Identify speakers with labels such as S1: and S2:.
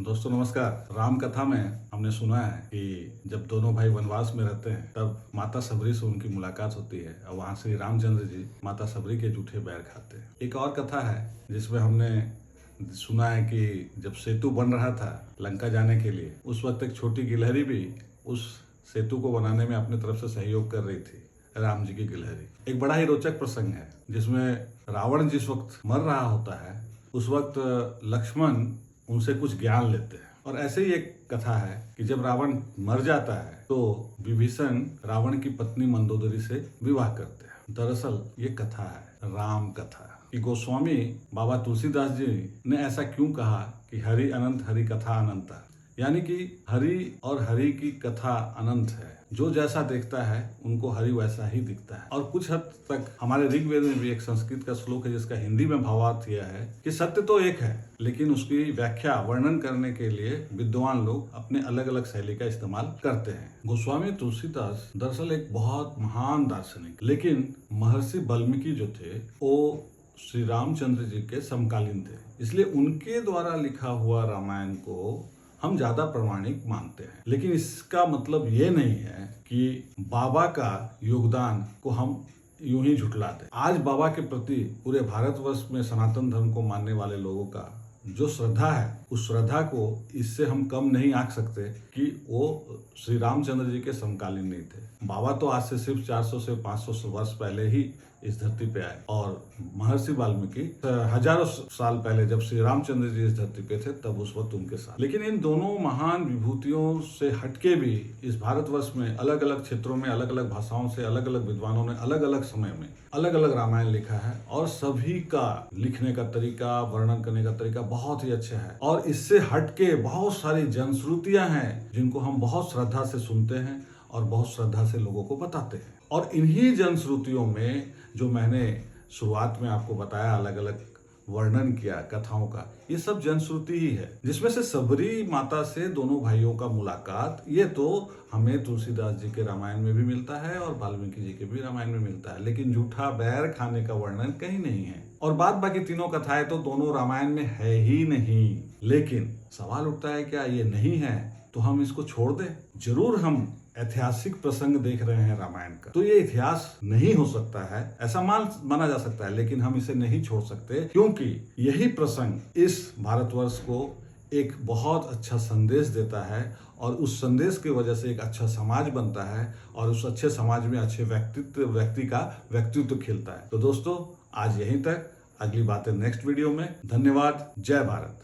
S1: दोस्तों नमस्कार। राम कथा में हमने सुना है कि जब दोनों भाई वनवास में रहते हैं तब माता सबरी से उनकी मुलाकात होती है और वहां श्री रामचंद्र जी माता सबरी के जूठे बैर खाते हैं। एक और कथा है जिसमें हमने सुना है कि जब सेतु बन रहा था लंका जाने के लिए, उस वक्त एक छोटी गिलहरी भी उस सेतु को बनाने में अपनी तरफ से सहयोग कर रही थी। राम जी की गिलहरी एक बड़ा ही रोचक प्रसंग है जिसमें रावण जिस वक्त मर रहा होता है उस वक्त लक्ष्मण उनसे कुछ ज्ञान लेते हैं। और ऐसे ही एक कथा है कि जब रावण मर जाता है तो विभीषण रावण की पत्नी मंदोदरी से विवाह करते हैं। दरअसल ये कथा है राम कथा कि गोस्वामी बाबा तुलसीदास जी ने ऐसा क्यों कहा कि हरि अनंत हरि कथा अनंता, यानी कि हरि और हरि की कथा अनंत है। जो जैसा देखता है उनको हरि वैसा ही दिखता है। और कुछ हद तक हमारे ऋग्वेद में भी एक संस्कृत का श्लोक है जिसका हिंदी में भावार्थ यह है कि सत्य तो एक है लेकिन उसकी व्याख्या वर्णन करने के लिए विद्वान लोग अपने अलग अलग शैली का इस्तेमाल करते हैं। गोस्वामी तुलसीदास दरअसल एक बहुत महान दार्शनिक, लेकिन महर्षि वाल्मीकि जो थे वो श्री रामचंद्र जी के समकालीन थे, इसलिए उनके द्वारा लिखा हुआ रामायण को हम ज्यादा प्रामाणिक मानते हैं। लेकिन इसका मतलब ये नहीं है कि बाबा का योगदान को हम यूं ही झुठला दें। आज बाबा के प्रति पूरे भारतवर्ष में सनातन धर्म को मानने वाले लोगों का जो श्रद्धा है उस श्रद्धा को इससे हम कम नहीं आंक सकते कि वो श्री रामचंद्र जी के समकालीन नहीं थे। बाबा तो आज से सिर्फ 400 से 500 वर्ष पहले ही इस धरती पे आए और महर्षि वाल्मीकि हजारों साल पहले जब श्री रामचंद्र जी इस धरती पे थे तब उस वक्त उनके साथ। लेकिन इन दोनों महान विभूतियों से हटके भी इस भारतवर्ष में अलग अलग क्षेत्रों में अलग अलग भाषाओं से अलग अलग विद्वानों ने अलग अलग समय में अलग अलग रामायण लिखा है और सभी का लिखने का तरीका, वर्णन करने का तरीका बहुत ही अच्छा है। और इससे हटके बहुत सारी जनश्रुतियां हैं जिनको हम बहुत श्रद्धा से सुनते हैं और बहुत श्रद्धा से लोगों को बताते हैं। और इन्हीं जनश्रुतियों में जो मैंने शुरुआत में आपको बताया अलग अलग वर्णन किया कथाओं का, ये सब जनश्रुति ही है जिसमें से सबरी माता से दोनों भाइयों का मुलाकात ये तो हमें तुलसीदास जी के रामायण में भी मिलता है और वाल्मीकि जी के भी रामायण में मिलता है, लेकिन जूठा बैर खाने का वर्णन कहीं नहीं है। और बाद बाकी तीनों कथाएं तो दोनों रामायण में है ही नहीं। लेकिन सवाल उठता है क्या ये नहीं है तो हम इसको छोड़ दें? जरूर हम ऐतिहासिक प्रसंग देख रहे हैं रामायण का, तो ये इतिहास नहीं हो सकता है ऐसा माना जा सकता है, लेकिन हम इसे नहीं छोड़ सकते क्योंकि यही प्रसंग इस भारतवर्ष को एक बहुत अच्छा संदेश देता है और उस संदेश की वजह से एक अच्छा समाज बनता है और उस अच्छे समाज में अच्छे व्यक्ति का व्यक्तित्व खिलता है। तो दोस्तों आज यहीं तक, अगली बातें नेक्स्ट वीडियो में। धन्यवाद। जय भारत।